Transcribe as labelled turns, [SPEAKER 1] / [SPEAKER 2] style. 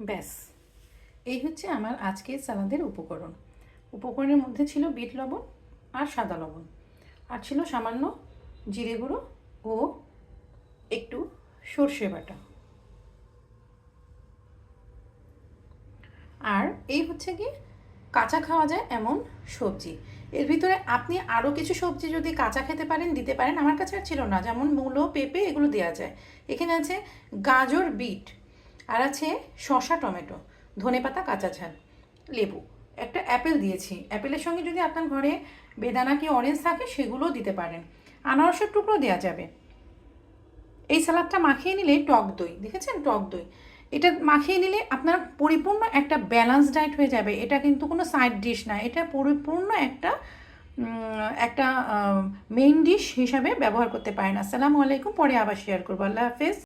[SPEAKER 1] ব্যাস, এই হচ্ছে আমার আজকের সালাদের উপকরণের মধ্যে ছিল বিট লবণ আর সাদা লবণ, আর ছিল সামান্য জিরে গুঁড়ো ও একটু সর্ষে বাটা। আর এই হচ্ছে কি কাঁচা খাওয়া যায় এমন সবজি। এর ভিতরে আপনি আরও কিছু সবজি যদি কাঁচা খেতে পারেন দিতে পারেন, আমার কাছে আর ছিল না, যেমন মূলো, পেঁপে এগুলো দেওয়া যায়। এখানে আছে গাজর, বিট, আর আছে শসা, টমেটো, ধনেপাতা, কাঁচা ঝাল, লেবু, একটা অ্যাপেল দিয়েছি। অ্যাপেলের সঙ্গে যদি আপনার ঘরে বেদানা কি অরেঞ্জ থাকে সেগুলোও দিতে পারেন, আনারসের টুকরো দেওয়া যাবে। এই সালাদটা মাখিয়ে নিলে টক দই, দেখেছেন টক দই, এটা মাখিয়ে নিলে আপনার পরিপূর্ণ একটা ব্যালেন্স ডায়েট হয়ে যাবে। এটা কিন্তু কোনো সাইড ডিশ না, এটা পরিপূর্ণ একটা একটা মেইন ডিশ হিসাবে ব্যবহার করতে পারেন। আসসালামু আলাইকুম, পরে আবার শেয়ার করবো। আল্লাহ হাফেজ।